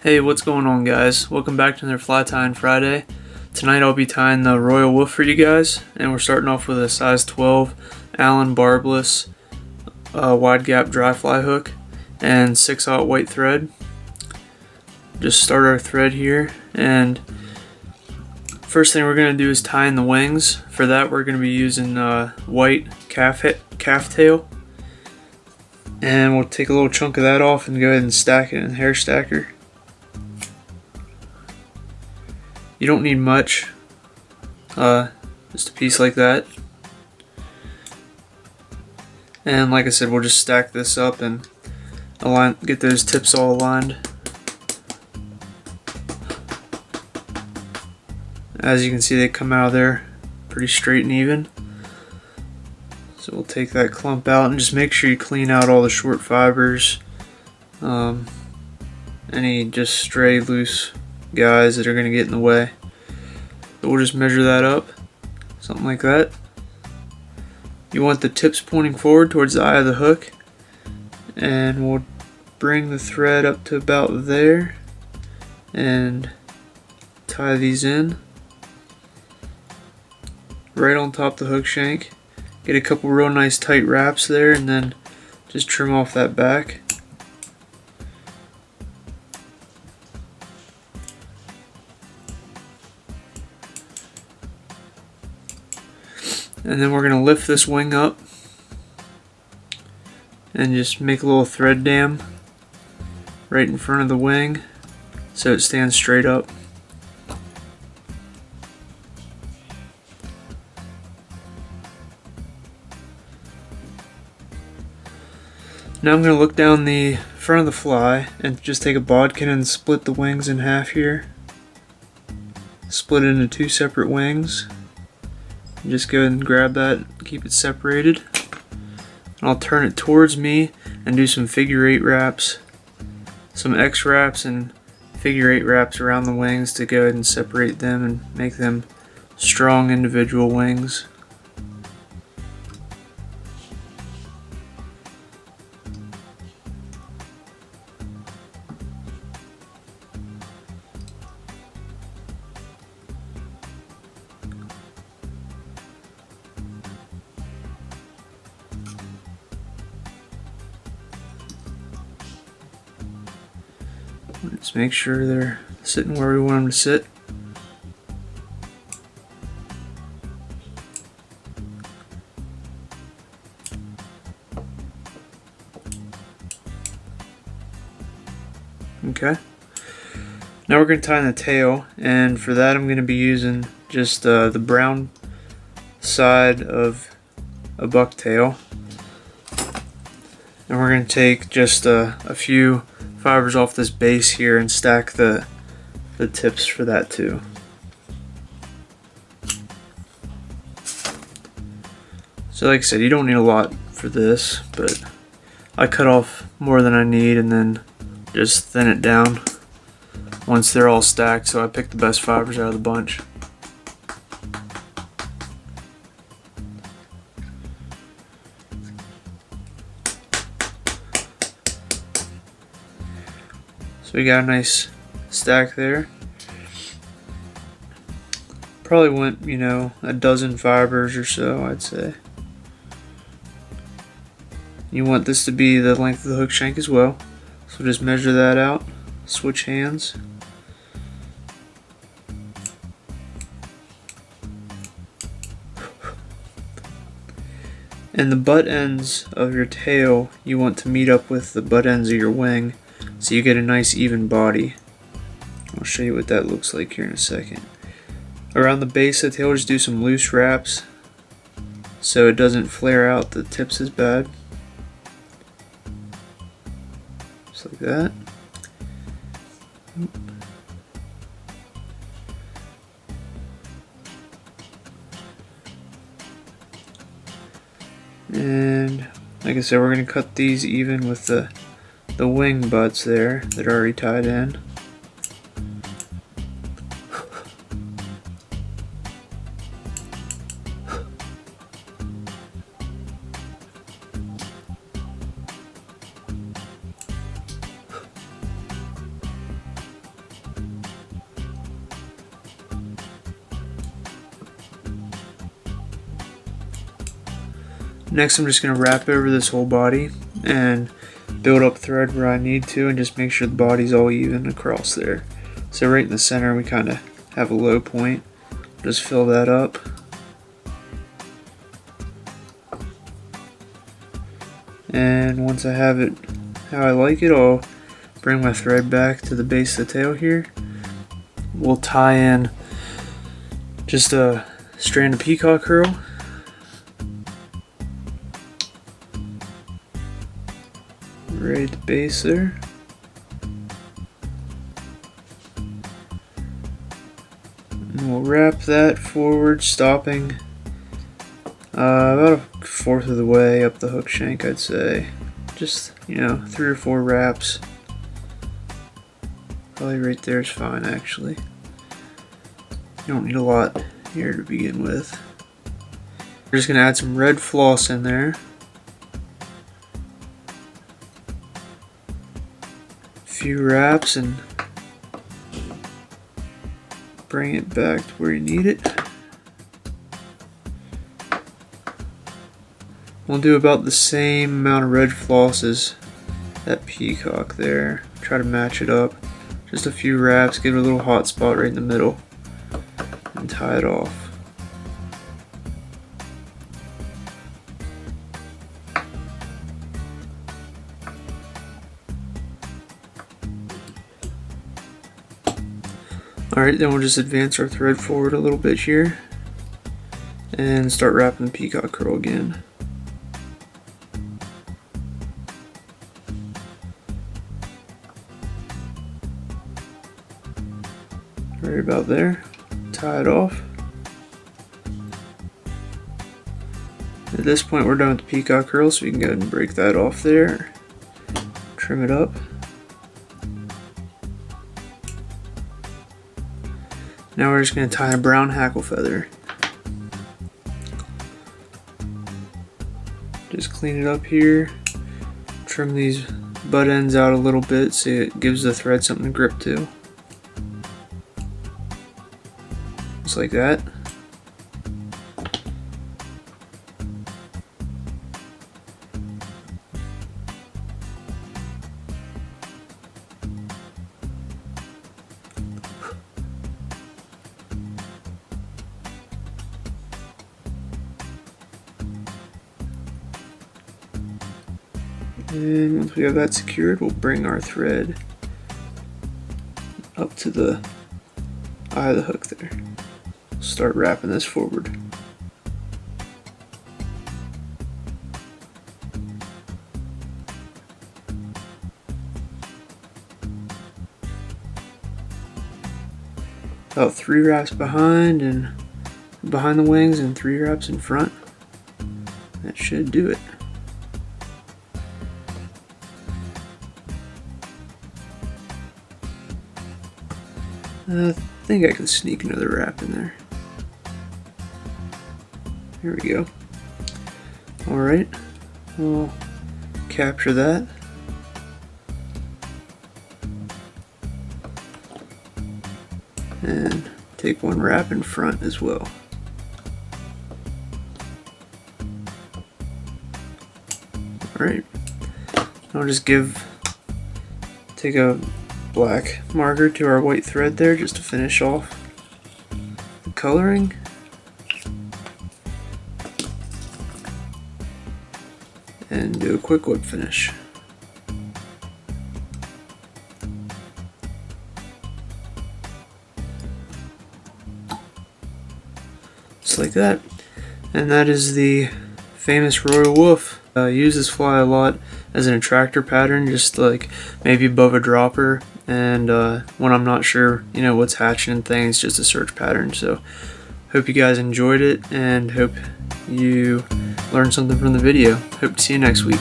Hey, what's going on, guys? Welcome back to another Fly Tying Friday. Tonight I'll be tying the Royal Wulff for you guys, and we're starting off with a size 12 Allen barbless wide gap dry fly hook and 6/0 white thread. Just start our thread here, and first thing we're going to do is tie in the wings. For that we're going to be using white calf tail, and we'll take a little chunk of that off and go ahead and stack it in the hair stacker. You don't need much, just a piece like that. And like I said, we'll just stack this up and get those tips all aligned. As you can see, they come out of there pretty straight and even. So we'll take that clump out and just make sure you clean out all the short fibers, any just stray loose guys that are going to get in the way. But we'll just measure that up, something like that. You want the tips pointing forward towards the eye of the hook, and we'll bring the thread up to about there and tie these in right on top of the hook shank. Get a couple real nice tight wraps there, and then just trim off that back. And then we're going to lift this wing up and just make a little thread dam right in front of the wing so it stands straight up. Now I'm going to look down the front of the fly and just take a bodkin and split the wings in half here. Split it into two separate wings. Just go ahead and grab that, keep it separated. And I'll turn it towards me and do some figure 8 wraps, some X wraps and figure 8 wraps around the wings to go ahead and separate them and make them strong individual wings. Just make sure they're sitting where we want them to sit. Okay. Now we're going to tie in the tail, and for that I'm going to be using just the brown side of a bucktail. And we're going to take just a few fibers off this base here and stack the tips for that too. So like I said, you don't need a lot for this, but I cut off more than I need and then just thin it down once they're all stacked, so I picked the best fibers out of the bunch. So we got a nice stack there. Probably went, a dozen fibers or so, I'd say. You want this to be the length of the hook shank as well. So just measure that out, switch hands. And the butt ends of your tail, you want to meet up with the butt ends of your wing, so you get a nice even body. I'll show you what that looks like here in a second. Around the base of the tail, just do some loose wraps so it doesn't flare out the tips as bad. Just like that. And like I said, we're going to cut these even with the wing butts there that are already tied in. Next I'm just going to wrap over this whole body and build up thread where I need to, and just make sure the body's all even across there. So right in the center we kind of have a low point. Just fill that up. And once I have it how I like it, I'll bring my thread back to the base of the tail here. We'll tie in just a strand of peacock curl. Right at the base there. And we'll wrap that forward, stopping about a fourth of the way up the hook shank, I'd say. Just, 3 or 4 wraps. Probably right there is fine, actually. You don't need a lot here to begin with. We're just going to add some red floss in there. A few wraps and bring it back to where you need it. We'll do about the same amount of red floss as that peacock there. Try to match it up. Just a few wraps, give it a little hot spot right in the middle, and tie it off. Alright, then we'll just advance our thread forward a little bit here and start wrapping the peacock curl again. Right about there, tie it off. At this point we're done with the peacock curl, so we can go ahead and break that off there, trim it up. Now we're just going to tie a brown hackle feather. Just clean it up here, trim these butt ends out a little bit so it gives the thread something to grip to. Just like that. And once we have that secured, we'll bring our thread up to the eye of the hook there. Start wrapping this forward. About 3 wraps behind the wings and 3 wraps in front. That should do it. I think I can sneak another wrap in there. Here we go. Alright, we'll capture that. And take 1 wrap in front as well. Alright, I'll just take a black marker to our white thread there just to finish off the coloring. And do a quick whip finish. Just like that. And that is the famous Royal Wulff. I use this fly a lot as an attractor pattern, just like maybe above a dropper, and when I'm not sure, what's hatching and things, just a search pattern. So hope you guys enjoyed it, and hope you learned something from the video. Hope to see you next week.